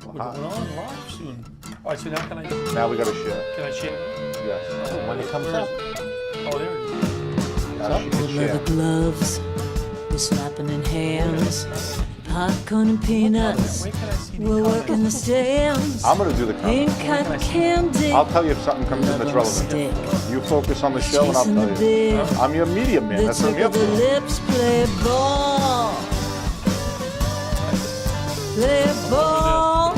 We're going on live soon. All right, so now can I? Now we got to share. Can I share? Yes. When it comes up. Oh, there it is. Now she can Leather share. gloves, we're slapping in hands. Popcorn and peanuts, Where can I see we're the working the stands. I'm going to do the Pink comment. cotton candy, I'll tell you if something comes in that's love on a relevant. stick. You focus on the show and I'll Chasing the tell you. big, I'm your media man. the That's what I'm trick here of the for. lips, play ball. Play ball.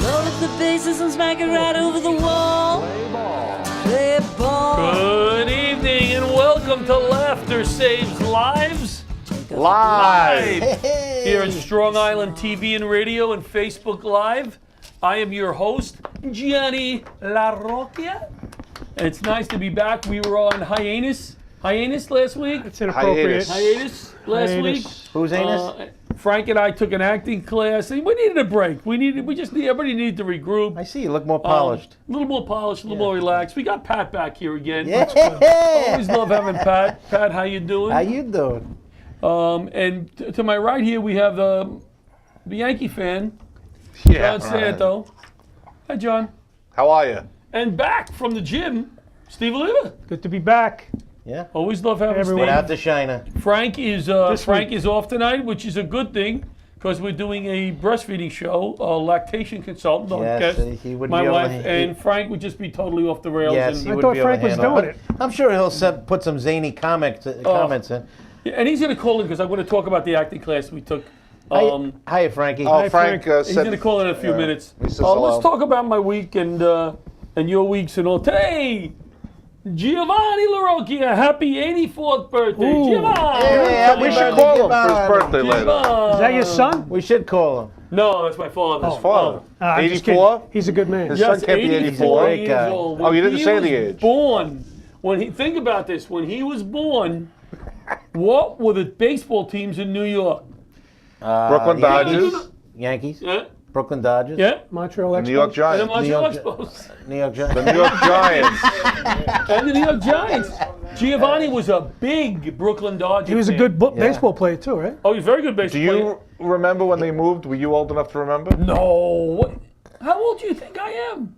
Load up the bases and smack it right over the wall. Play ball. Good evening and welcome to Laughter Saves Lives. Live. Here at Strong Island TV and Radio and Facebook Live. I am your host, Gianni La Rocchia. And it's nice to be back. We were on hiatus last week. It's inappropriate. Hiatus last week. Who's anus? Frank and I took an acting class. And we needed a break. Everybody needed to regroup. I see you look more polished. A little more polished, a little more relaxed. We got Pat back here again. Yeah. Always love having Pat. Pat, how you doing? How you doing? And to my right here, we have the Yankee fan, Yeah. John Santo. Hi, John. How are you? And back from the gym, Steve Oliva. Good to be back. Yeah. Always love having Everyone. Without Steve. the shiner. Frank is This Frank week. is off tonight, which is a good thing because we're doing a breastfeeding show. A lactation consultant, our Yes, guest, he would my be able wife, to- and Frank would just be totally off the rails. Yes, and, he I would thought be able Frank to was handle doing it. it. I'm sure he'll put some zany comments in. and he's going to call in because I'm going to talk about the acting class we took. Hiya, Frankie. Oh, Hi, Frank Frank. He's said. going to call in a few yeah, minutes. he says Let's hello. talk about my week and your weeks and all. Today, Giovanni LaRocchia, happy 84th birthday. Ooh. Giovanni! Yeah, We should Happy call him for his birthday, birthday later. Giovanni. Is that your son? We should call him. No, that's my father. His father. I'm just 84? kidding. He's a good man. His Yes, son can't be 84 Great years guy. old. Oh, you When didn't he say was the age. Born, think about this, when he was born, what were the baseball teams in New York? Brooklyn Dodgers. Yankees. Yeah, Brooklyn Dodgers. yeah. Montreal New York Expos. And the Giants. Montreal New York- Expos. New York Giants. The New York Giants. And the New York Giants. Giovanni was a big Brooklyn Dodger He was a fan. good baseball player too, right? Oh, he's a very good baseball Do player. you remember when they moved? Were you old enough to remember? No. What? How old do you think I am?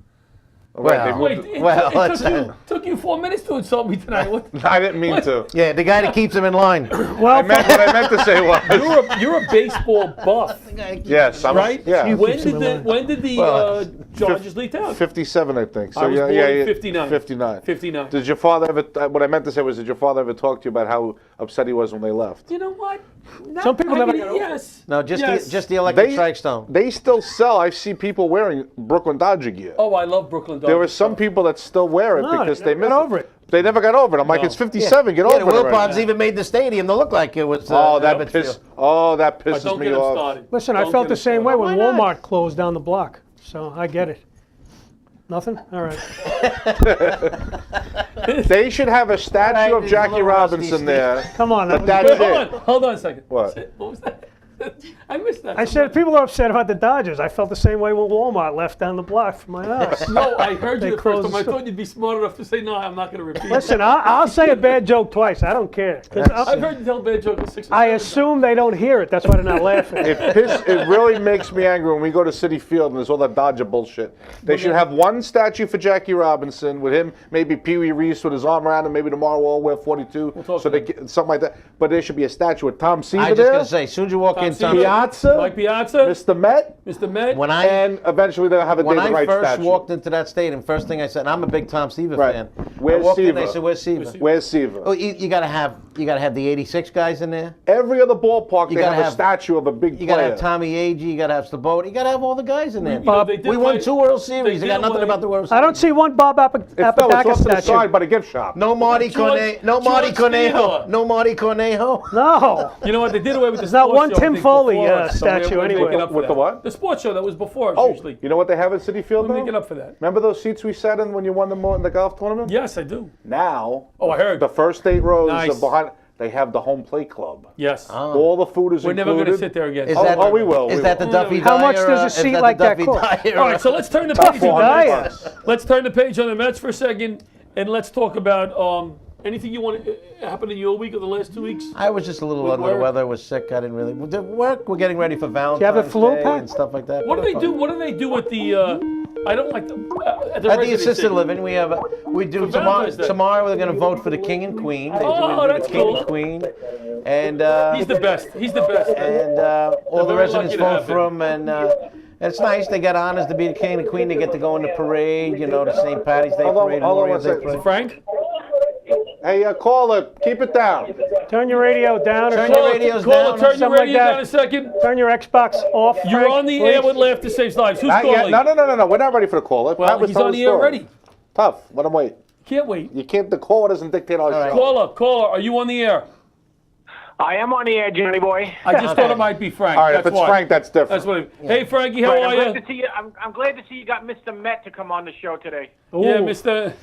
Right, they Well, Wait, moved. it took you 4 minutes to insult me tonight. What? I didn't mean to. Yeah, the guy that keeps him in line. What Well, I meant to say was. You're a baseball buff, Yes, I'm. right? Yeah. You- When keeps him did the alive. when did the Well, Dodgers leak out? 57, I think. So I was yeah, born yeah, in yeah. 59. 59. 59. Did your father ever? What I meant to say was, did your father ever talk to you about how upset he was when they left? You know what? Some people never got over it. Yes. No, just Yes. the electric They- strike stone. They still sell. I see people wearing Brooklyn Dodger gear. Oh, I love Brooklyn Dodgers. There are some people that still wear it No, because they they never missed got over it. They never got over it. I'm like, No. it's 57. Get Yeah, the over it. already. Wilpons even made the stadium to look like it was. Oh, that Ebbets piss. Field. Oh, that But pisses don't me get him off. started. listen, I Don't felt get the him same started. way when Why not? Walmart closed down the block. So I get it. Nothing? All right. They should have a statue Alright, of there's a Jackie little rusty Robinson Steve. there. Come on. That But was that's good. Wait, it. hold on a second. What? What was that? I missed that. I said people are upset about the Dodgers. I felt the same way when Walmart left down the block from my house. No, I heard They you the first closed time. I the- thought you'd be smart enough to say no. I'm not going to repeat. Listen, I'll say a bad joke twice. I don't care. 'Cause I've heard you tell bad jokes 6 or 7 I times. assume they don't hear it. That's why they're not laughing. It really makes me angry when we go to Citi Field and there's all that Dodger bullshit. They should have one statue for Jackie Robinson with him, maybe Pee Wee Reese with his arm around him. Maybe tomorrow we'll all wear 42, talk so to they get something like that. But there should be a statue of Tom Seaver I was just there, gonna say, as soon as you walk in, Seaver. Tom, Piazza, Mike Piazza, Mr. Met, Mr. Met. when I and eventually they'll have a when David I Wright first statue. walked into that stadium, first thing I said, and I'm a big Tom Seaver Right. fan. Where's I walked in, Seaver? I said, "Where's Seaver?" Where's Seaver? Oh, you gotta have the '86 guys in there. Every other ballpark, You they gotta have a have- statue of a big You gotta player. have Tommy Agee. You gotta have Sloboda. You gotta have all the guys in there. You know, they did we won play- 2 World Series. they You got did nothing away- about the World I Series. don't see one Bob No, it's Apodaca off to the statue. side by the gift shop. No Marty George- Cornejo. No Marty George Cornejo. Theodore. No Marty Cornejo. No. You know what? They did away with the There's not sports one show, I Tim think, Foley, before us, so statue we're anyway. making up for With the that. what? The sports show that was before us Oh, usually. you know what they have at Citi Field We're now? making up for that. Remember those seats we sat in when you won in the golf tournament? Yes, I do. Now, Oh, I heard. the first 8 rows Nice. are behind. They have the home plate club. Yes. All the food is We're included. never going to sit there again. Is Oh, that, oh, we will. Is we that will. the Duffy How much Dyer, does a is seat that like the that Duffy cost? Dyer, All right, so let's turn the About page on Dyer. the Mets. Let's turn the page on the Mets for a second, and let's talk about Anything you want to happen in your week or the last 2 weeks? I was just a little With under the work? weather. Was sick. I didn't really. With the work, we're getting ready for Valentine's you have a flu, Day Pat? and stuff like that. What do they do? What do they do with the? I don't like the. At the At the residency. assisted living, we have we do For tomorrow. Valentine's Day. Tomorrow we're going to vote for the king and queen. They Oh, do that's the king cool. and queen, and He's the best. He's the best. and all the very residents lucky to vote have for him, and it's nice. They get honors to be the king and queen. They get to go in the parade, you know, the St. Patty's Day Hold on, parade, hold on Memorial one Day second. parade. Frank. Hey, caller, keep it down. Turn your radio down or Turn something. your radios Caller, down. turn your something like radio that. down a second. Turn your Xbox off. You're Frank, on the please. air with Laughter Saves Lives. Who's Not yet. calling? No. We're not ready for the caller. Well, Pat was he's telling on the the air story. already. Tough. Let him wait. Can't wait. You can't. The caller doesn't dictate our right. show. Caller, are you on the air? I am on the air, Johnny boy. I just thought it might be Frank. All right, That's if it's why. Frank, that's different. That's what. Hey, Frankie, how Right, are I'm glad you? to see you. I'm glad to see you got Mr. Met to come on the show today. Yeah, Ooh. Mister.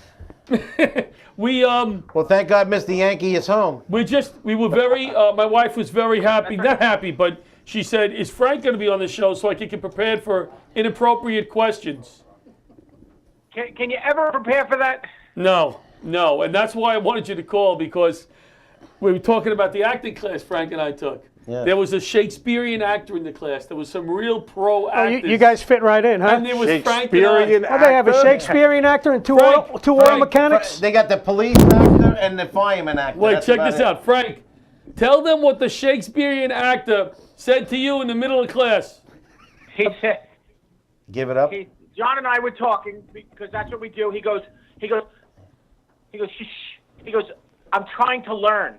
we Well, thank God, Mr. Yankee is home. we were very. My wife was very happy. Not happy, but she said, "Is Frank going to be on the show so I can get prepared for inappropriate questions?" Can you ever prepare for that? No, and that's why I wanted you to call because we were talking about the acting class Frank and I took. Yeah. There was a Shakespearean actor in the class. There was some real pro Oh, actors. you guys fit right in, huh? And there was Frank and Shakespearean I. Oh, they have a actor? Shakespearean actor and two Frank, auto Frank, mechanics. They got the police actor and the fireman actor. Wait, That's check about this it. out. Frank, tell them what the Shakespearean actor said to you in the middle of class. He said, Give it up. John and I were talking because that's what we do. He goes, shh. He goes, I'm trying to learn.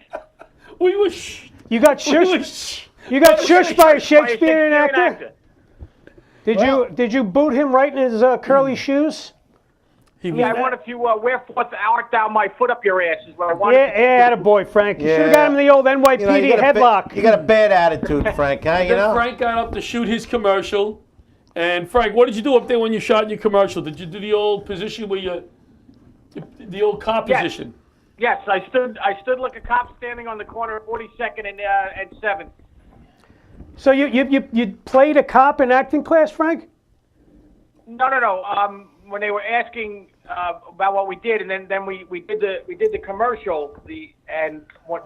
We were shh. You got We were shushed. shh. You got shushed by a By a Shakespearean actor. Did you boot him right in his curly shoes? He Yeah, I was, wanted to wherefore art thou my foot up your ass is what I wanted. Yeah, attaboy, Frank. You should have got him in the old NYPD You know, you got a headlock. You got a bad attitude, Frank. Huh? You then know. Frank got up to shoot his commercial. And Frank, what did you do up there when you shot your commercial? Did you do the old position where you, the old cop Yes. position? Yes, I stood like a cop standing on the corner of 42nd and 7th. So you played a cop in acting class, Frank? No. When they were asking about what we did, and then we did the commercial. The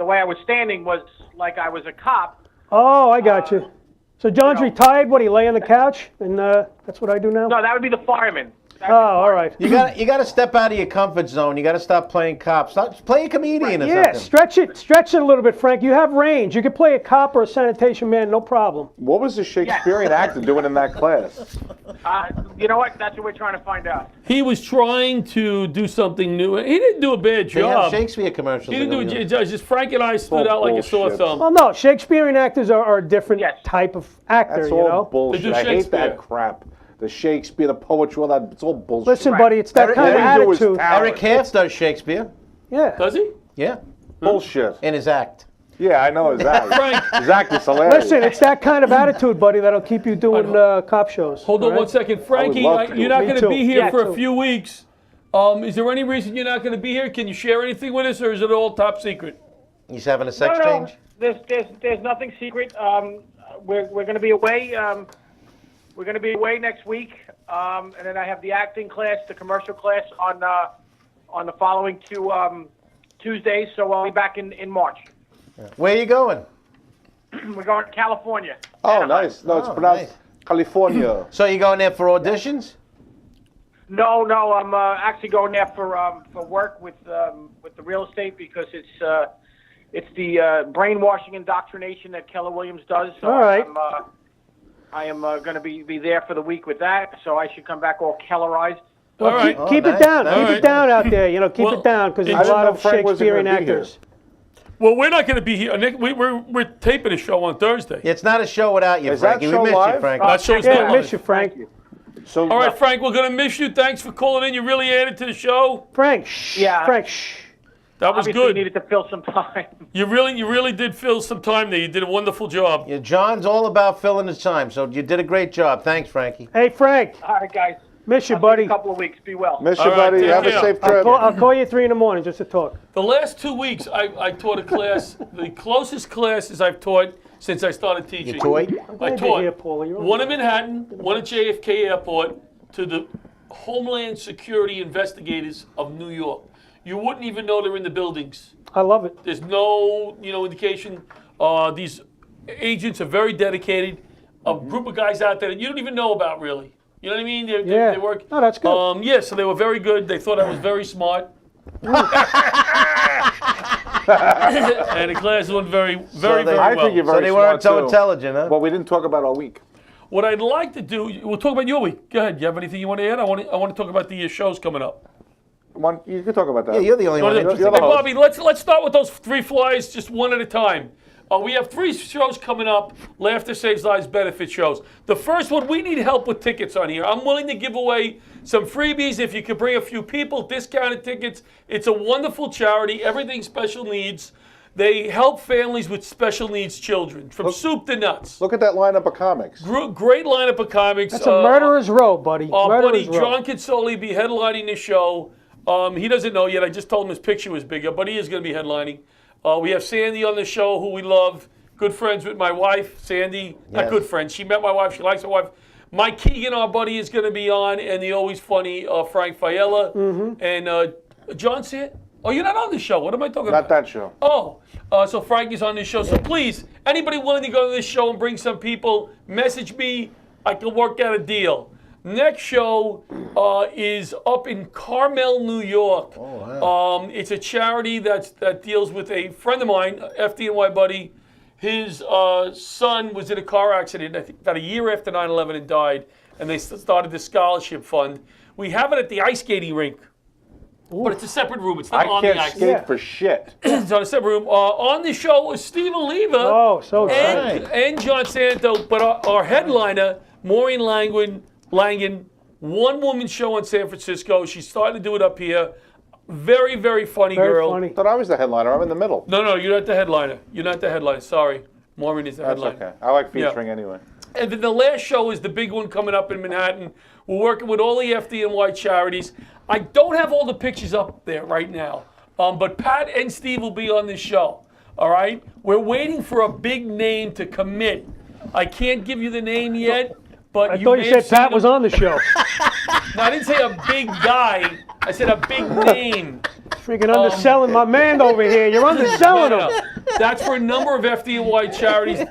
way I was standing was like I was a cop. Oh, I got you. So John's you know- retired. What, he lay on the couch? And that's what I do now? No, that would be the fireman. Oh, all right. You got to step out of your comfort zone. You got to stop playing cop. Stop play a comedian or Yeah, something. stretch it a little bit, Frank. You have range. You could play a cop or a sanitation man, no problem. What was the Shakespearean actor doing in that class? You know what? That's what we're trying to find out. He was trying to do something new. He didn't do a bad They have job. Shakespeare commercials. He didn't do They're it. gonna Just Frank and I stood all out like a sore bullshit. thumb. Well, no, Shakespearean actors are a different Yes. type of actor, That's you all know? bullshit. They do I hate Shakespeare. that crap. The Shakespeare, the poetry, all that. It's all bullshit. Listen, Right. buddy, it's that kind of All you do is attitude. talent. Eric Half does Shakespeare. Yeah. Does he? Yeah, Bullshit. in his act. Yeah, I know his act. Frank, His act is hilarious. Listen, it's that kind of attitude, buddy, that'll keep you doing cop shows. hold on all right? one second. Frankie, love to. you're not Me going to too. be here Yeah, for a too. few weeks. Is there any reason you're not going to be here? Can you share anything with us, or is it all top secret? He's having a sex No. change. There's nothing secret. We're going to be away. We're going to be away next week, and then I have the acting class, the commercial class on the following two Tuesdays. So I'll be back in March. Where are you going? We're going to California. Oh, Anaheim. nice. No, it's Oh, pronounced nice. California. So you going there for auditions? No, I'm actually going there for work with the real estate because it's the brainwashing indoctrination that Keller Williams does. So All right. I am going to be there for the week with that, so I should come back all Kellerized. All right. Keep nice, it down. nice. Keep All right. it down out there. You know, keep Well, it down because I there's a didn't lot know of Frank wasn't Shakespearean gonna be here. actors. Well, we're not going to be here. Nick, we're taping a show on Thursday. It's not a show without you, Is that Frankie. show We miss live? you, Frankie. That show's Yeah, not miss you, live. Frank. So, All right, Frank, we're going to miss you. Thanks for calling in. You really added to the show. Frank, shh. Yeah. Frank, shh. That was Obviously good. needed to fill some time. You really did fill some time there. You did a wonderful job. Yeah, John's all about filling his time, so you did a great job. Thanks, Frankie. Hey, Frank, All right, guys. miss you, I'll see you in buddy. a couple of weeks. Be well. miss you, All right, buddy. take Have a care. safe trip. I'll call you at 3 in the morning just to talk. The last 2 weeks, I taught a class, the closest classes I've taught since I started teaching. You toy? I Glad you're here, taught Paula. You're one in Manhattan, one at JFK Airport, to the Homeland Security investigators of New York. You wouldn't even know they're in the buildings. I love it. There's no, indication. These agents are very dedicated. A group of guys out there that you don't even know about, really. You know what I mean? They work. No, that's good. Yeah, so they were very good. They thought I was very smart. And the class went very I well. think you're So very they smart weren't so too. intelligent, huh? Well, we didn't talk about all week. What I'd like to do, we'll talk about your week. Go ahead. You have anything you want to add? I want to talk about the shows coming up. You can talk about that. Yeah, you're the only one Hey, interested. You're the host. Bobby, let's start with those 3 flyers just one at a time. We have 3 shows coming up, Laughter Saves Lives benefit shows. The first one, we need help with tickets on here. I'm willing to give away some freebies if you could bring a few people, discounted tickets. It's a wonderful charity, everything special needs. They help families with special needs children, from soup to nuts. Look at that lineup of comics. Great lineup of comics. That's a murderer's row, buddy. Our buddy Murderer's row. John Consoli be headlining the show. He doesn't know yet. I just told him his picture was bigger, but he is going to be headlining. We have Sandy on the show, who we love. Good friends with my wife, Sandy. Not Yes. good friends. She met my wife. She likes my wife. Mike Keegan, our buddy, is going to be on, and the always funny Frank Fiella. And John Sand. Oh, you're not on the show. What am I talking Not about? that show. Oh, so Frank is on this show. So please, anybody willing to go to this show and bring some people, message me. I can work out a deal. Next show is up in Carmel, New York. Oh, wow. It's a charity that deals with a friend of mine, FDNY buddy. His son was in a car accident, I think about a year after 9/11 and died, and they started the scholarship fund. We have it at the ice skating rink. But it's a separate room. It's not I on can't the ice. skate Yeah. for shit. It's on a separate room. On the show is Steve Oliva Oh, so and, exciting. and John Santo. But our headliner, Maureen Langan, one-woman show in San Francisco. She's starting to do it up here. Very, very funny Very girl. funny. I thought I was the headliner. I'm in the middle. No, you're not the headliner. You're not the headliner. Sorry. Maureen is the That's headliner. okay. I like featuring anyway. And then the last show is the big one coming up in Manhattan. We're working with all the FDNY charities. I don't have all the pictures up there right now, but Pat and Steve will be on this show. All right? We're waiting for a big name to commit. I can't give you the name yet, but I thought you said Pat was on the show. No, I didn't say a big guy. I said a big name. Freaking underselling my man over here. You're underselling him. That's for a number of FDNY charities.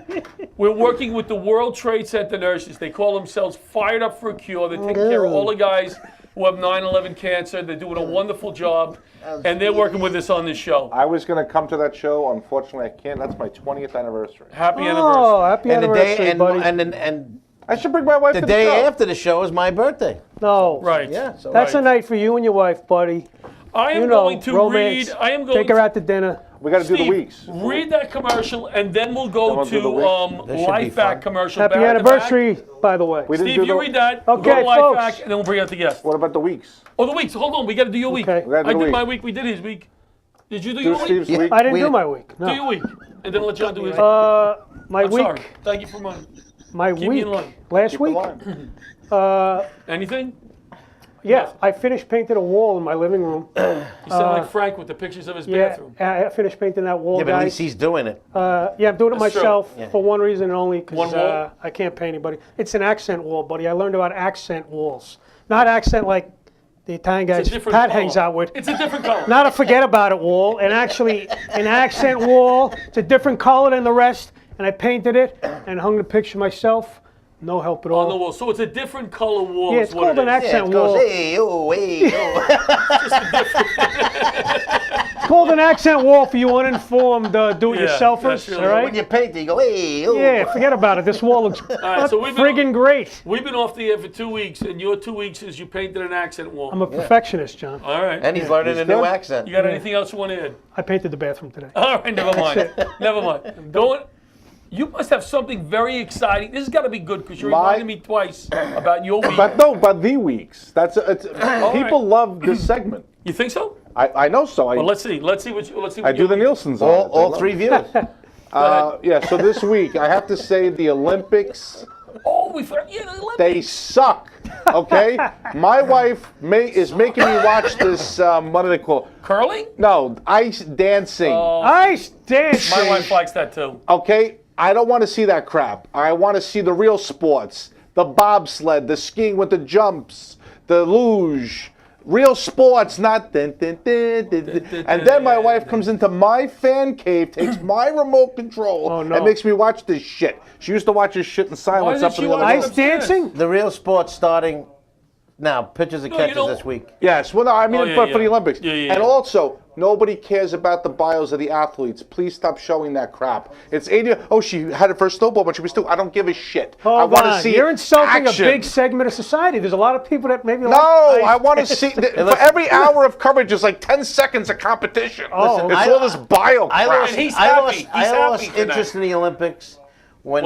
We're working with the World Trade Center nurses. They call themselves Fired Up for a Cure. They're taking care of all the guys who have 9/11 cancer. They're doing a wonderful job, and they're working with us on this show. I was going to come to that show. Unfortunately, I can't. That's my 20th anniversary. Happy Oh, anniversary. happy And the anniversary, day buddy. and I should bring my wife the to day the show. after the show is my birthday. No. Right. Yeah, so That's Right. a night for you and your wife, buddy. I am You know, going to romance. read. I am going Take her to out to dinner. We got to do the Steve, weeks. read that commercial, and then we'll Then go we'll do the to weeks. That should be Life fun. Hack commercial. Happy back to anniversary, by the way. We didn't Steve, do you the, read that. We'll Okay, go to Life folks. Hack, and then we'll bring out the guest. What about the weeks? Oh, the weeks. Hold on. We got to do your week. Okay. We gotta I do did the my week. week. We did his week. Did you do Do your week? Steve's Yeah. week. I didn't We- do my week. Do No. your week, and then let John do his. My I'm week. sorry. Thank you for money. My me week. in line. Last Keep the week. line. Anything? Yeah, I finished painting a wall in my living room. You sound like Frank with the pictures of his Yeah, bathroom. I finished painting that wall, Yeah, but at least guys. he's doing it. Yeah, I'm doing it That's true. myself Yeah. for one reason only, One because wall? I can't pay anybody. It's an accent wall, buddy. I learned about accent walls. Not accent like the Italian It's guys a different Pat color. hangs out with. It's a different color. Not a forget about it wall, and actually an accent wall. It's a different color than the rest, and I painted it and hung the picture myself. No help at all. On the wall. So it's a different color wall. Yeah, is it's what called it an is. accent it goes, wall. hey, oh, hey, oh. It's called an accent wall for you uninformed do-it-yourselfers, that's really all right? When you paint it, you go, hey, oh. Yeah, forget about it. This wall looks right, so we've been- friggin' great. We've been off the air for 2 weeks, and your 2 weeks is you painted an accent wall. I'm a perfectionist, John. All right. And he's learning a new good. accent. You got anything else you want to add? I painted the bathroom today. All right, never mind. Never mind. Going. You must have something very exciting. This has got to be good because you My- reminded me twice about your week. But no, but the weeks. That's people love this segment. You think so? I know so. Well, let's see. Let's see what. Let's see. What I do your the week- Nielsen's on All, it. all They three love views. Yeah. So this week I have to say the Olympics. Oh, we forgot. Yeah, the Olympics. They suck. Okay. My wife is making me watch this. What do they call it? Curling. No, ice dancing. Ice dancing. My wife likes that too. Okay. I don't want to see that crap. I want to see the real sports. The bobsled, the skiing with the jumps, the luge, real sports, not dun, dun, dun, dun, dun. And then my wife comes into my fan cave, takes my remote control, Oh, no. and makes me watch this shit. She used to watch this shit in silence did up she in the watch other it? room. Ice dancing? The real sport's starting now. Pitchers and No, you catches don't- this week. Yes, well, no, I mean, Oh, yeah, but for yeah. the Olympics. Yeah, yeah, And yeah. also, nobody cares about the bios of the athletes. Please stop showing that crap. It's 80. Oh, she had it for a snowball, but she was still. I don't give a shit. I Hold want on. to see You're insulting action. a big segment of society. There's a lot of people that maybe No, like I want to see. For every hour of coverage, is like 10 seconds of competition. Oh, it's I- all this bio I crap. lost, And he's I happy. lost, He's I happy lost for interest in the Olympics when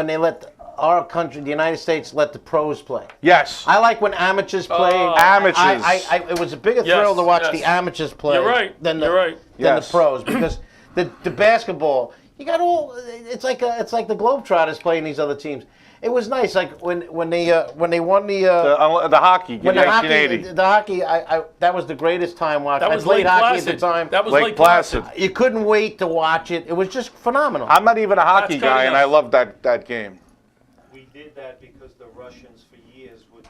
they let our country, the United States, let the pros play. Yes. I like when amateurs play. Amateurs. It was a bigger Yes, thrill to watch yes. the amateurs play You're right. than the You're right. than Yes. the pros because the basketball you got all it's like the Globetrotters playing these other teams. It was nice, like when they won the hockey, when the 1980. hockey, I that was the greatest time watching. That was I played Lake hockey Placid. at the time. That was Lake Lake Placid. Placid. You couldn't wait to watch it. It was just phenomenal. I'm not even a hockey That's guy, and cutting I us. love that game. We did that because the Russians for years would,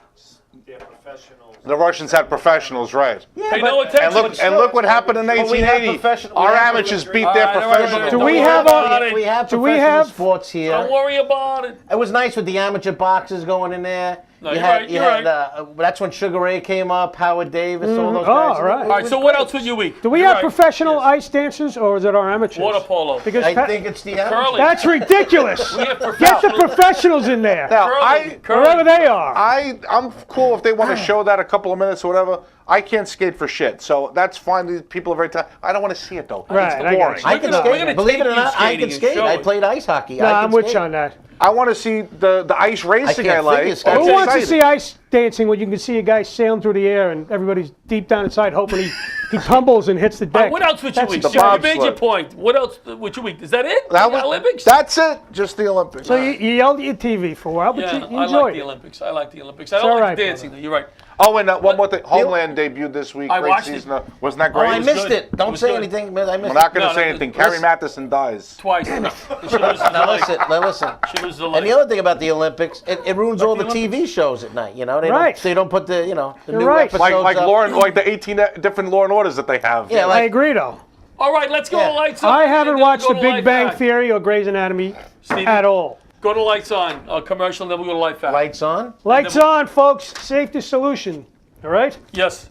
they're professionals. The Russians had professionals, right? Pay no attention. And look what happened in But we have 1980. professional- Our we have amateurs beat All their right, all right, professionals. Do Don't we worry have about a- it. We have Do we professional have- sports here. Don't worry about it. It was nice with the amateur boxers going in there. No, you you're had, right, you you're had, right. that's when Sugar Ray came up, Howard Davis, all those Oh, guys. all right. All right, so what else with your week? Do we You're have right. professional Yes. ice dancers, or is it our amateurs? Water polo. Because I think it's the amateurs. Curling. that's ridiculous. We have Get the professional- professionals in there, Now, Curling. wherever they are. I'm cool if they want to show that a couple of minutes or whatever. I can't skate for shit, so that's fine. These people are very tired. I don't want to see it though. Right, It's I got boring. you. I We're can gonna- we're skate. gonna Believe it take or you not, I skating can and skate. show I it. played ice hockey. No, I can I'm with skate. you on that. I want to see the ice racing. I can't like. figure skating. That's Who wants to exciting. see ice dancing when you can see a guy sailing through the air and everybody's deep down inside hoping he tumbles and hits the deck? What else with your week? the You made your bobsled. point. What else with your week? Is that it? That The was- Olympics? That's it. Just the Olympics. So you yelled at your TV for a while, but yeah, you I enjoyed like the it. Olympics. I like the Olympics. I all don't like right, dancing, though. You're right. Oh, and one more thing. Homeland debuted this week. I Great watched it. season. Wasn't that Oh, great? I was missed good. it. It Don't was say good. anything, man. I missed We're not going to No, say no, anything. listen. Carrie Matheson dies. Twice. She loses the Now leg. listen. She loses the And leg. the other thing about the Olympics, it ruins all the the TV shows at night. You know, Right. they don't put the You're new right. episodes Like up. like the 18 different Law and Orders that they have. Yeah, I like agree, though. All right, let's go Yeah. to Lights On. I and haven't then watched we'll The go to Big Life Bang Fact. Theory or Grey's Anatomy Stevie, at all. Go to Lights On, a commercial, and then we'll go to Life Fact. lights on. Lights on, folks. Safety solution. All right? Yes.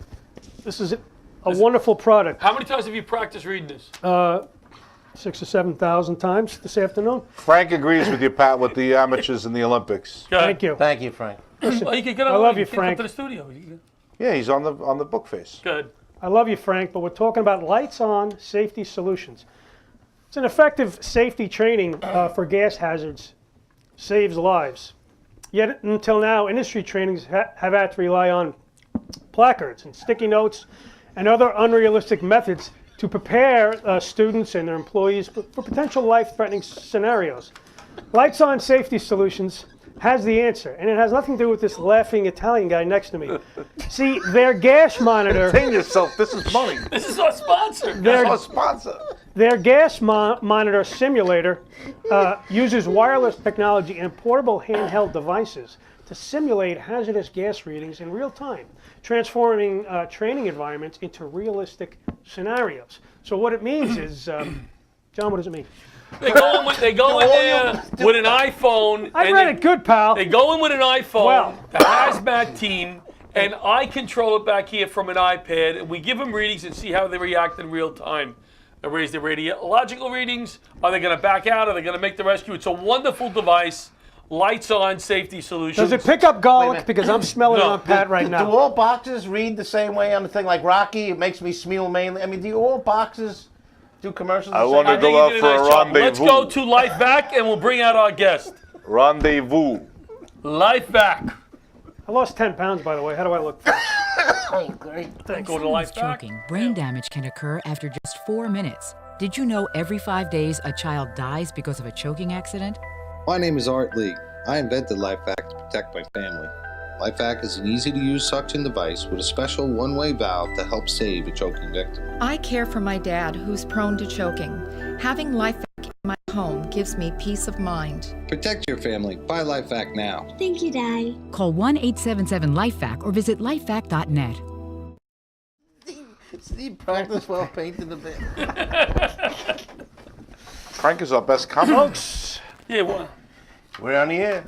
This is a wonderful product. How many times have you practiced reading this? 6,000 or 7,000 times this afternoon. Frank agrees with you, Pat, with the amateurs in the Olympics. Go ahead. Thank you. Thank you, Frank. Well, you can get I on love the- you, can Frank. Come to the studio. Yeah, he's on the book face. Good. I love you, Frank, but we're talking about Lights On Safety Solutions. It's an effective safety training for gas hazards, saves lives. Yet until now, industry trainings have had to rely on placards and sticky notes and other unrealistic methods to prepare students and their employees for potential life-threatening scenarios. Lights On Safety Solutions has the answer, and it has nothing to do with this laughing Italian guy next to me. See, their gas monitor, Contain yourself. This is money. This is our sponsor. their, Our sponsor. their gas monitor simulator uses wireless technology and portable handheld devices to simulate hazardous gas readings in real time, transforming training environments into realistic scenarios. So what it means is, John, what does it mean? They go in there with an iPhone. I and read they- it good, pal. They go in with an iPhone, Well. the hazmat team, and I control it back here from an iPad, and we give them readings and see how they react in real time. They raise their radiological readings. Are they going to back out? Are they going to make the rescue? It's a wonderful device. Lights On Safety Solutions. Does it pick up Wait garlic? a minute. Because I'm smelling it No. on Pat right Do now. all boxes read the same way on the thing? Like Rocky, it makes me smell mainly. I mean, do all boxes do commercials? I the same wanna way? I think go you out did a for a nice job. Let's rendezvous. go to Life Back, and we'll bring out our guest. Rendezvous. Life Back. I lost 10 pounds, by the way. How do I look? Go to Life Back. Choking, brain damage can occur after just 4 minutes. Did you know every 5 days a child dies because of a choking accident? My name is Art Lee. I invented LifeVac to protect my family. LifeVac is an easy-to-use suction device with a special one-way valve to help save a choking victim. I care for my dad who's prone to choking. Having LifeVac in my home gives me peace of mind. Protect your family. Buy LifeVac now. Thank you, Dad. Call 1-877-LifeVac or visit lifevac.net. Steve practiced while painting the bed. Frank is our best comic. Folks, Yeah, well, We're on the air.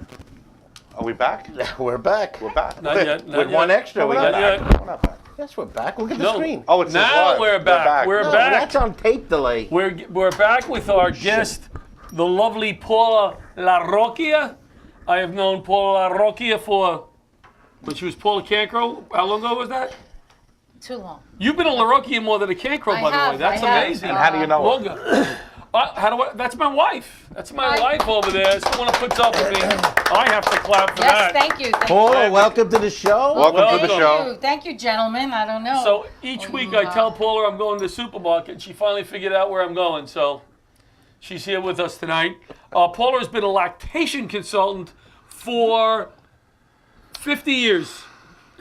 Are we back? We're back. We're back. not yet. Not With yet. one extra. We We're not got Not back. yet. We're not back. Yes, we're back. Look at the No. screen. Oh, it says Now live. we're back. We're No, back. that's on tape delay. We're back with our guest, the lovely Paula LaRocchia. I have known Paula LaRocchia for, when she was Paula Cancro. How long ago was that? Too long. You've been a LaRocchia more than a Cancro, I by the way. have, That's I have. amazing. And how do you know her? Longer. That's my wife. That's my Hi. wife over there. It's the one that puts up with me. I have to clap for Yes, that. thank you. Thank Paula, you. welcome to the show. Welcome to the Thank show. you. Thank you, gentlemen. I don't know. So each week I tell Paula I'm going to the supermarket, and she finally figured out where I'm going. So she's here with us tonight. Paula has been a lactation consultant for 50 years.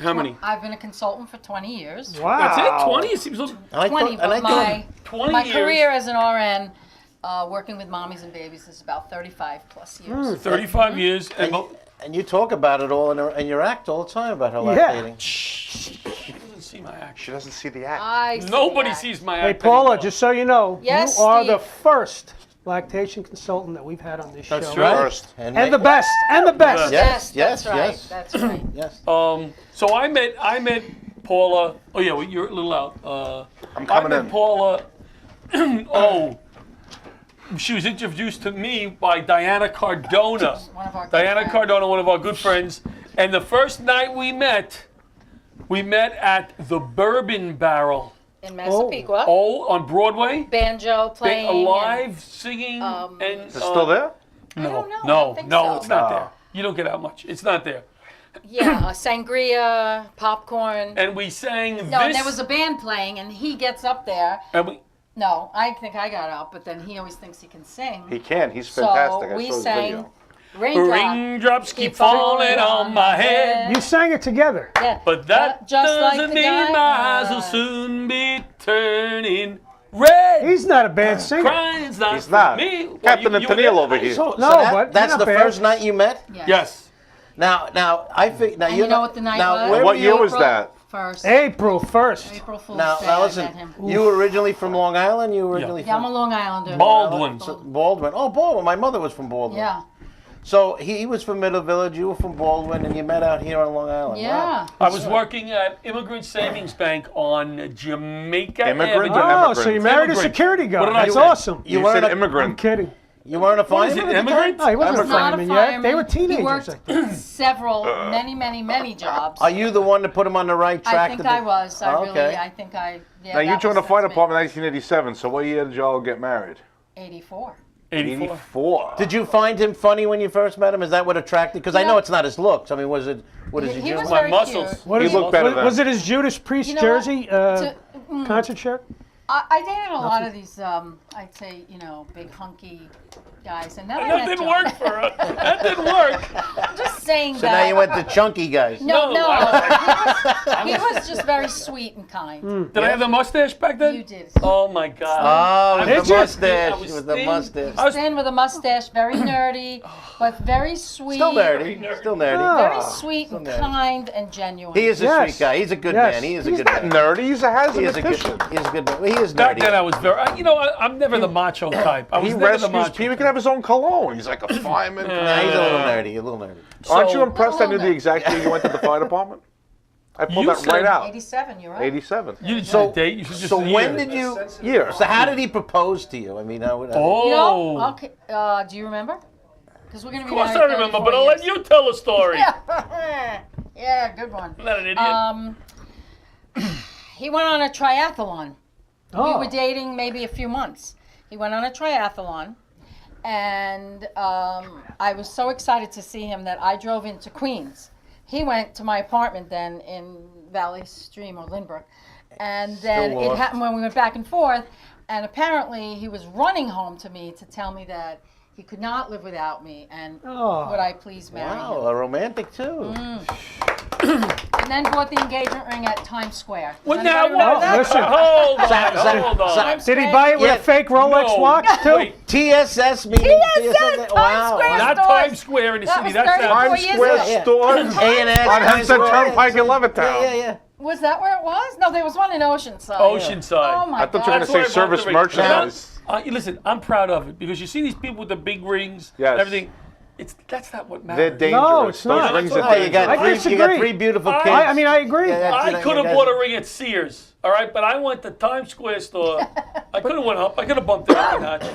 How many? I've been a consultant for 20 years. wow. That's it? 20? It seems like 20, but my 20 my years. career as an RN, working with mommies and babies, is about 35 plus years. 35 years. And you talk about it all in your act all the time about her Yeah. lactating. She doesn't see my act. She doesn't see the act. I see Nobody that. sees my Hey, act. Paula, anymore. just so you know, Yes, you are the Steve. first lactation consultant that we've had on this That's show. right. First. And the best. And the best. Yes, Yes, that's right. yes. That's right. Yes. So I met Paula. Oh yeah, well, you're a little out. I'm coming I met in. Paula. She was introduced to me by Diana Cardona. One of our good Diana friends. Cardona, one of our good friends. And the first night we met at the Bourbon Barrel. In Massapequa. Oh, on Broadway. Banjo playing. and- Live singing and. Is it still there? I don't know. I No, don't think no, so. it's not there. You don't get out much. It's not there. Yeah, sangria, popcorn. And we sang No, this. and there was a band playing, and he gets up there. and we, No, I think I got up, but then he always thinks he can sing. He can. He's fantastic. So I we saw his sang video. Raindrops keep falling on my head. You sang it together. Yeah. But that Just like doesn't the mean guy- my eyes will soon be turning red. He's not a bad singer. Crying's not He's not. for me. Well, Captain you Nathaniel over here. No, but that's you're the not bad. first night you met. Yes. Yes. Now I think now And you you know what the night now was? where What were year you- was that? First. April 1st. April Fool's Now Day, I listen, met him. you were originally from Long Island. You were originally Yeah, I'm from a Long Islander. Baldwin. Baldwin. Oh, Baldwin. My mother was from Baldwin. Yeah. So he was from Middle Village. You were from Baldwin, and you met out here on Long Island. Yeah. Wow. I was working at Immigrant Savings Bank on Jamaica Immigrant Avenue. or Oh, so you married a Immigrant. security What guard. did I That's say? awesome. You You weren't said a- I'm immigrant. kidding. You weren't a What is fireman it, at the time? immigrant? No, he wasn't a He's not a fireman yet. They fireman. were He teenagers. worked I think. several, many jobs. Are you the one that put him on the right track? I think I was. I Oh, really, okay. I think I, yeah. Now you that joined the was- fire that's me. department in 1987. So what year did y'all get married? 84. 84. 84. Did you find him funny when you first met him? Is that what attracted? Because I know Yeah. it's not his looks. I mean, was it? What is He he was doing? My very muscles. cute. What He is looked it? better Was, then. was it his Judas Priest You know what? jersey? Concert shirt? I dated a lot of these, I'd say, big hunky guys, and then I That met didn't John. work for her. That didn't work. I'm just saying So that. now you went to chunky guys. No, No, he was just very sweet and kind. Did I have the mustache back then? You did. Oh my God. Oh, Did with the you? mustache. I was With the thin. mustache. I was Thin with a mustache, very nerdy, but very sweet. Still nerdy. Still nerdy. Very Ah. sweet and nerdy. kind and genuine. He is a Yes. sweet guy. He's a good Yes. man. He is a He's good not man. nerdy. He's a He hazardous is a good. efficient. He is a good man. He is back nerdy. then I was very, I'm never the macho type. I was He never the rescues macho. people. He can have his own cologne. He's like a fireman. Nah, he's a little nerdy. A little nerdy. Aren't you So- impressed I knew the exact year you went to the fire department? I pulled You that right said out. 87, you're right. 87. You didn't So- say date. You should just So say when year. did you? Year. So how did he propose to you? I mean, how would? Oh. Okay. Do you remember? Because we're gonna Of be course I married remember, 34 but I'll let years. you tell a story. Yeah, good one. I'm not an idiot. He went on a triathlon. Oh. We were dating maybe a few months. He went on a triathlon, and I was so excited to see him that I drove into Queens. He went to my apartment then in Valley Stream or Lynbrook, and then Still it lost. happened when we went back and forth. And apparently, he was running home to me to tell me that he could not live without me, and Oh. would I please marry Wow, him? a romantic too. And then bought the engagement ring at Times Square. Does Well, anybody now remember what? that? Listen. Hold on. Zach, Hold on. Times Did he Square. buy it with Yeah. a fake Rolex No. watch too? Wait. TSS meeting. TSS, Times Wow. Square. Not stores. Times Square in the That city. was That's 34 out. Times years Square ago. Yeah. store A&S. on Hempstead Turnpike in Levittown. Yeah. Was that where it was? No, there was one in Oceanside. Oceanside. Oh my I thought you were God. going to say That's why I bought service the ring. merchandise. Listen, I'm proud of it because you see these people with the big rings, Yes. everything. That's not what They're matters. dangerous. No, it's Those not. rings That's are what- Oh, you got I three. You disagree. got 3 beautiful kids. I mean, I agree. I could have guys- bought a ring at Sears, all right, but I went to Times Square store. I could have went up. I could have bumped it up a notch,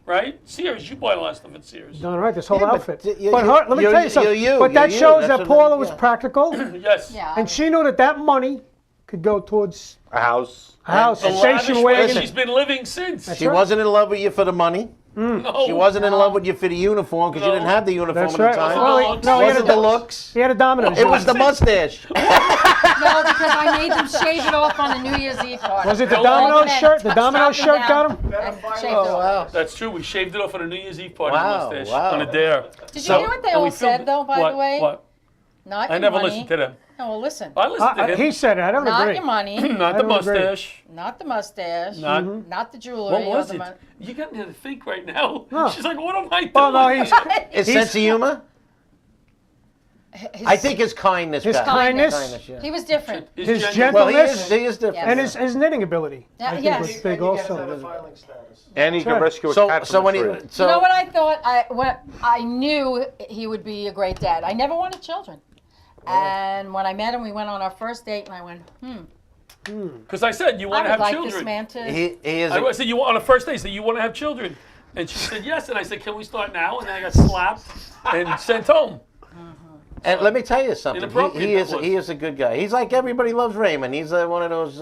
right? Sears, you buy a lot of stuff at Sears. Done right, this whole Yeah, but outfit. you- But you- let me you're- tell you something. you're you, but that you're you. shows That's that what Paula I- was yeah. practical, Yes. Yeah. and she knew that money could go towards A house. a house, The a lavish station way wagon. she's been living since. She wasn't in love with you for the money. No. She wasn't in love with you for the uniform because you No. didn't have the uniform That's at the right. time. Well, No, no, he had wasn't the a, looks. he had a Domino's. It was the mustache. No, because I made them shave it off on the New Year's Eve party. Was it the All Domino's men, shirt? The top Domino's and shirt down, got him? and shaved it Oh, off. wow. That's true. We shaved it off on a New Year's Eve party Wow, mustache wow. on a dare. Did you So- hear what they And we all filmed said, it. though, by What? the way? What? Not I your never money. listened to them. No, well, listen. I listened to him. He said it. I don't Not agree. your money. Not the don't agree. mustache. Not the mustache. Not. Not the jewelry. What or was the it? mon- You got me to think right now. No. She's like, what am I doing? Well, no, he's His sense of humor? His- I think his kindness. his got him. kindness yeah. He was different. It's his genuine. Well, gentleness, he is different. Yes. and his knitting ability. Yeah, I think yes. was big also. And he can right. rescue a cat So from when a he, tree. so You know what I thought? When I knew he would be a great dad. I never wanted children. And when I met him, we went on our first date, and I went, Because I said you I want to would have like children. this man to. he is. I said you on a first date. Said you want to have children, and she said yes. And I said, can we start now? And then I got slapped and sent home. And let me tell you something. Inappropriate He is that was. he is a good guy. He's like everybody loves Raymond. He's one of those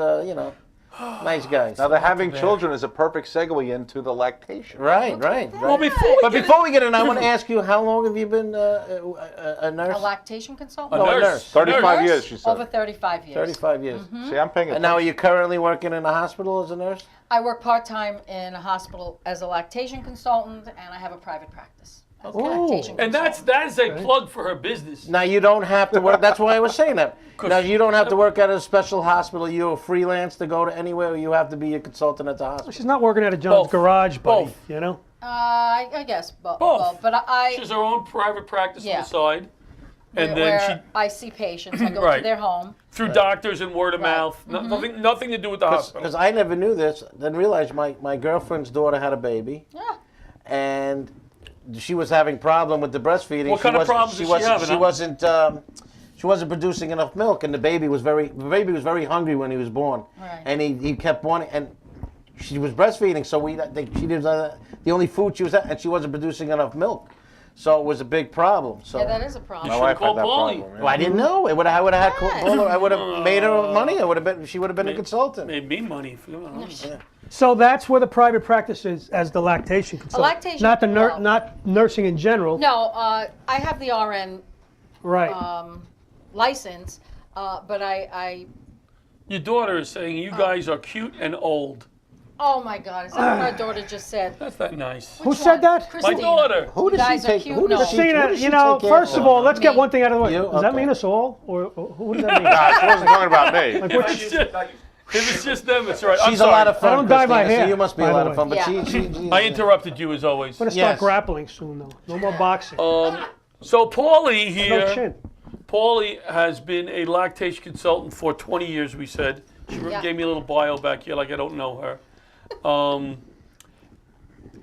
nice guys. Now, the having children is a perfect segue into the lactation. Right. Well, Before we get in, I want to ask you, how long have you been a nurse? A lactation consultant? No, a nurse. 35 Nurse? years, she said. Over 35 years. 35 years. See, I'm paying And now, are attention. you currently working in a hospital as a nurse? I work part-time in a hospital as a lactation consultant, and I have a private practice. As a lactation And that is a plug for her business. Now, you don't have to work. That's why I was saying that. Now, you don't have to work at a special hospital. You're freelance to go to anywhere, or you have to be a consultant at the hospital. She's not working at a John's Both. garage, buddy. Both. You know. I guess both. Both. But She has her own private practice Yeah. on the side, and then where I see patients. I go to Right. their home. through doctors and word of Right. mouth. Nothing to do with the hospital. Because I never knew this, didn't realize my girlfriend's daughter had a baby, Yeah. and she was having problem with the breastfeeding. What kind of problems is she having, huh? She wasn't producing enough milk, and the baby was very hungry when he was born, Right. and he kept wanting, and she was breastfeeding, so she was the only food she was at, and she wasn't producing enough milk, so it was a big problem. So. Yeah, that is a problem. You My should wife call had that Paulie. problem. Well, I didn't know. I would have had I would have made her money. She would have been a consultant. Made me money. So that's where the private practice is, as the lactation consultant. lactation- Not the well- not nursing in general. No, I have the RN Right. license, but I. Your daughter is saying you guys are cute and old. Oh my God! Is that what our daughter just said? That's not nice. Who said that? My Christina. daughter. Who does You she guys are take? cute. Who does No. she? Christina, who does she you know, take care first of all, let's get Me. one thing out of the way. You? Does that Okay. mean us all, or who does that mean? Nah, she wasn't talking about me. Like, If what- it's just them, it's all right. I'm She's a sorry. lot of fun. I don't dye my Christina, so hair, you must be by a the lot of way. fun. But Yeah. she I interrupted you as always. I'm gonna start Yes. grappling soon, though. No more boxing. So Paulie no here, chin. Paulie has been a lactation consultant for 20 years. We said she Yeah. gave me a little bio back here, like I don't know her.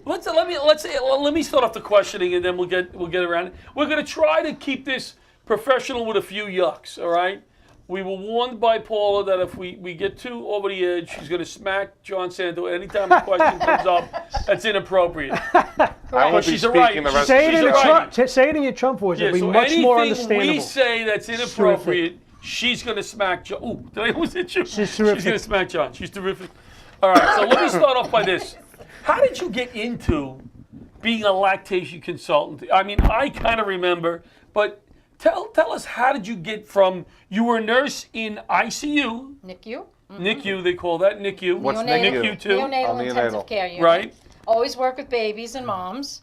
Let me start off the questioning, and then we'll get around it. We're gonna try to keep this professional with a few yucks. All right. We were warned by Paula that if we get too over the edge, she's going to smack John Santo anytime a question comes up that's inappropriate. I won't be She's a speaking right. the rest Say it She's in a a righty. Trump. Say it in your Trump voice. Yeah, It'll be so much more anything understandable. we say that's inappropriate, she's going to smack John. Ooh, did I almost hit you? She's going terrific. to smack John. She's terrific. All right, so let me start off by this. How did you get into being a lactation consultant? I mean, I kind of remember, but tell us, how did you get from, you were a nurse in ICU, NICU. NICU, they call that NICU. What's Neonatal- NICU too? Neonatal Oh, intensive neonatal. care unit. Right. Always work with babies and moms,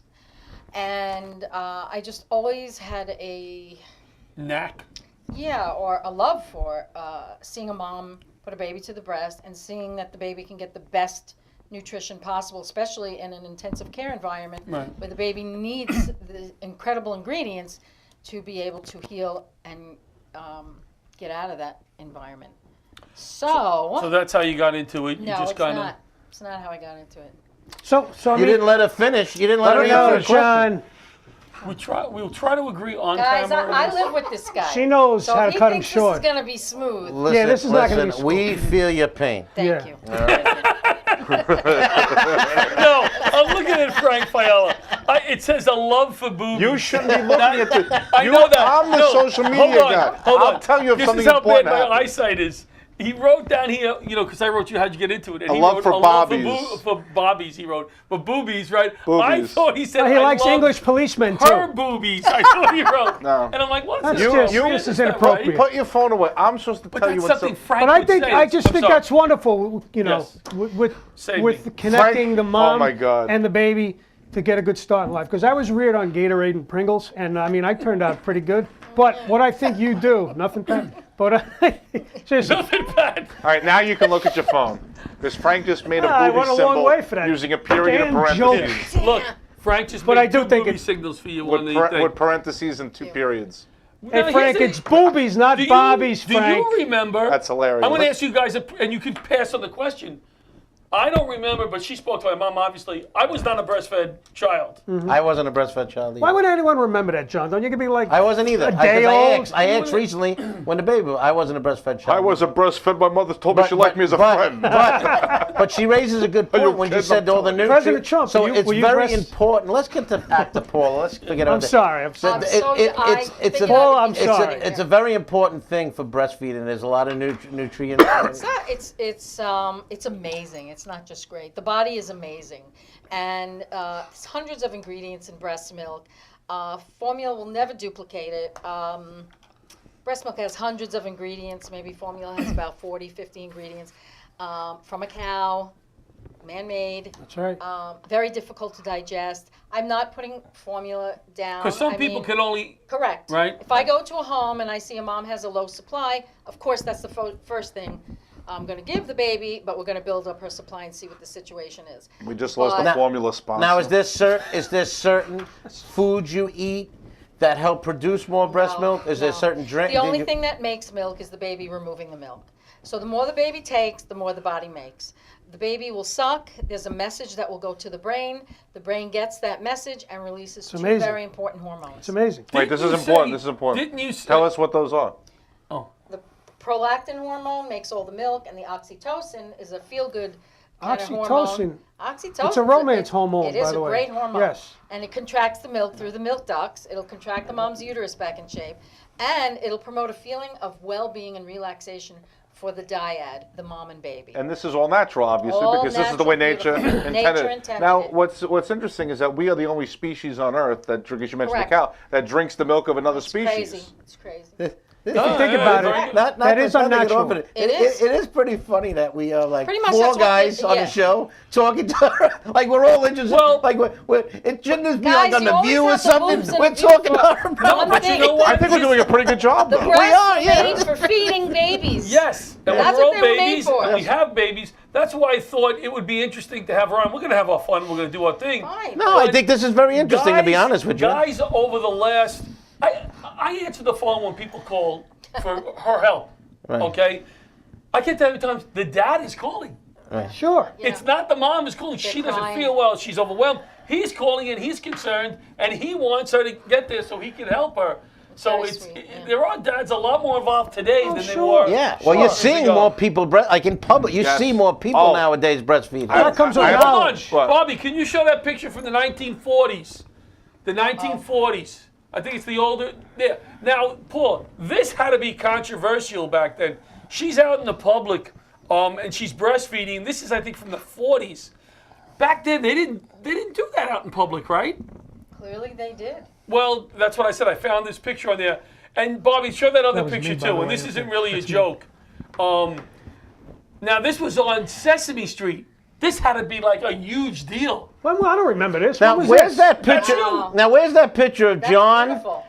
and I just always had a Knack. or a love for seeing a mom put a baby to the breast and seeing that the baby can get the best nutrition possible, especially in an intensive care environment Right. where the baby needs the incredible ingredients to be able to heal and get out of that environment. So that's how you got into it. You no, just it's kind not. It's not how I got into it. So I You mean, didn't let her finish. You didn't let her I don't know, answer the question. John. We'll try to agree on Guys, camera. I live with this guy. She knows so how if to cut him he thinks short. This is gonna be smooth. Listen, this is not gonna be listen, we feel your pain. Thank Yeah. you. No, I'm looking at Frank Fiala. It says a love for boobies. You shouldn't be looking at this. I know that. I'm the No, social hold media on, guy. hold I'll on. tell you if this something is how bad important my happened. eyesight is. He wrote down here, because I wrote you how'd you get into it. And A he love wrote, for a love bobbies. for bobbies, he wrote. But boobies, right? I Boobies. thought he said He I likes love English policemen her too. boobies. I thought he wrote. No. And I'm like, what's That's this? just- Is this is that inappropriate. Put your phone away. I'm supposed to But tell that's you what's something up. Frank But I would think say. I just I'm think sorry. that's wonderful. Yes. with Save with me. connecting the mom oh my God. and the baby to get a good start in life. Because I was reared on Gatorade and Pringles, and I mean I turned out pretty good. But what I think you do, nothing bad. But seriously, Nothing bad. All right, now you can look at your phone. Because Frank just made a I booby went a long symbol way for that. using a period Damn of parentheses. Look, Frank just But made I do two think booby it- signals for you on the thing. With parentheses and 2 periods. Now, hey Frank, here's it's boobies, not Do you- bobbies, Do Frank. you remember? That's hilarious. I'm going to ask you guys, and you can pass on the question. I don't remember, but she spoke to my mom, obviously. I was not a breastfed child. I wasn't a breastfed child either. Why would anyone remember that, John? Don't you could be like I wasn't either. a day old? I asked recently when the baby. I wasn't a breastfed child. I was a breastfed. My mother told me she liked me as a friend. But she raises a good Are you point when she kidding? said all the nutrients. President Trump, So were you- it's were you very breast- important. Let's get to actor Paula. Let's forget about I'm that. sorry. I'm sorry. I'm so- I it's figured a, I would be it's sorry. a, it's a very important thing for breastfeeding. There's a lot of nutrients. It's not. It's amazing. It's not just great. The body is amazing, and there's hundreds of ingredients in breast milk. Formula will never duplicate it. Breast milk has hundreds of ingredients. Maybe formula has about 40, 50 ingredients from a cow, man-made. That's right. Very difficult to digest. I'm not putting formula down. Because some I people mean, can only. Correct. Right. If I go to a home and I see a mom has a low supply, of course that's the first thing I'm going to give the baby, but we're going to build up her supply and see what the situation is. We just lost But- the formula sponsor. Now, is there certain foods you eat that help produce more breast milk? Is there No. certain drink? The only thing that makes milk is the baby removing the milk. So the more the baby takes, the more the body makes. The baby will suck. There's a message that will go to the brain. The brain gets that message and releases two amazing. very important hormones. It's amazing. Wait, this is Didn't you important. say- This is important. Didn't you say? Tell us what those are. The prolactin hormone makes all the milk, and the oxytocin is a feel-good kind of Oxytocin. hormone. Oxytocin. It's a romance hormone, It is by the a way. great hormone. Yes. And it contracts the milk through the milk ducts. It'll contract the mom's uterus back in shape, and it'll promote a feeling of well-being and relaxation for the dyad, the mom and baby. And this is all natural, obviously, All because this is the way natural, nature beautiful. intended. Nature intended Now, it. what's interesting is that we are the only species on Earth that, because you mentioned Correct. the cow, that drinks the milk of another It's species. crazy. It's crazy. If you think about it, that is unnatural. It is. It is pretty funny that we are like Pretty much four that's what guys they- on yeah. a show talking to her like we're all interested. Well- like it shouldn't this be Guys, like on you The always View or have the something? boobs and We're the view talking to for- her. One but you thing. know what? I think we're doing a pretty good job, The though. breasts are, were yeah. made for feeding babies. Yes, and That's when what we're they all were made babies, for. and we have babies. That's why I thought it would be interesting to have her on. We're going to have our fun. We're going to do our thing. Fine. No, I But think this is very interesting to be guys- honest with you. Guys, over the last, I answer the phone when people call for her help. Right. Okay, I get that every time. The dad is calling. Sure. Yeah. It's not the mom is calling. She doesn't crying. feel well. She's overwhelmed. He's calling and he's concerned, and he wants her to get there so he can help her. So Very it's sweet, yeah. there are dads a lot more involved today than they sure. were. Yeah, well, you're years seeing ago. more people like in public. You Yes. see more people Oh. nowadays breastfeeding. That comes with I- Hold on, knowledge. What? Bobby. Can you show that picture from the 1940s? The 1940s. I think it's the older. There. Now, Paul, this had to be controversial back then. She's out in the public, and she's breastfeeding. This is, I think, from the 40s. Back then, they didn't do that out in public, right? Clearly they did. Well, that's what I said. I found this picture on there. And Bobby, show that other That was picture me, by too. the And way. this isn't really a joke. Now, this was on Sesame Street. This had to be like a huge deal. Well, I don't remember this. Now, When was where's this? that That's picture? you. Now, where's that picture of That's John beautiful.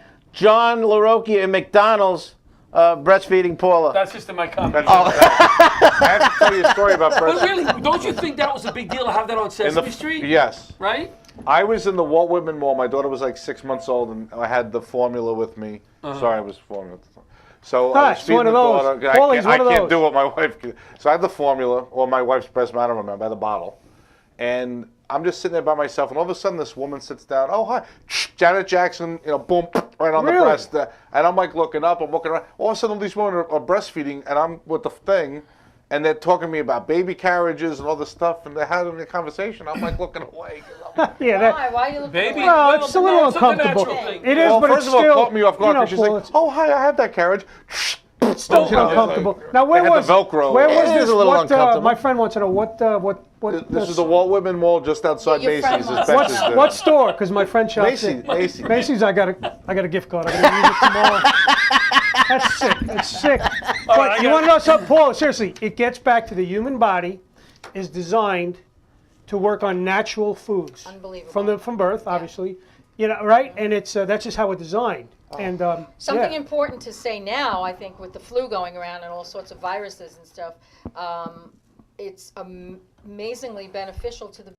LaRocchia and McDonald's breastfeeding Paula? That's just in my comment. I have to tell you a story about But breast. really, don't you think that was a big deal to have that on Sesame Street? Yes. Right? I was in the Walt Whitman Mall. My daughter was like 6 months old, and I had the formula with me. Sorry, I was formula. So Ah, I was it's feeding one the of those. daughter. Paulie's I one of can't those. do what my wife can. So I had the formula, or my wife's breast milk, I don't remember, I had the bottle. And I'm just sitting there by myself, and all of a sudden this woman sits down. Oh, hi. Janet Jackson, boom, right on the Really? breast. And I'm like looking up, I'm looking around. All of a sudden these women are breastfeeding, and I'm with the thing, and they're talking to me about baby carriages and all this stuff, and they're having a conversation. I'm like looking away. 'Cause I'm- Yeah, that, Why? Why are you looking Baby, away? well, it's a little it's a natural uncomfortable. thing. It is, well, but first it's of all, still, it caught me off guard you know, because she's Paul, like, it's "Oh, hi, I have that carriage." still you know, uncomfortable. like, Now, where they had was the Velcro. Where It was is this? a little What, uncomfortable. my friend wants to know what This is the Walt Whitman Mall just outside Your friend Macy's. wants It's to Betsy's know. there. what store? Because my friend shops Macy's, in Macy's. Macy's. I got a gift card. I'm gonna use it tomorrow. That's sick. That's sick. But I you got- want to know something, Paul? Seriously, it gets back to the human body is designed to work on natural foods. Unbelievable. From birth, obviously. You know, right? And it's that's just how it's designed. And Something yeah. important to say now, I think, with the flu going around and all sorts of viruses and stuff, it's amazingly beneficial to the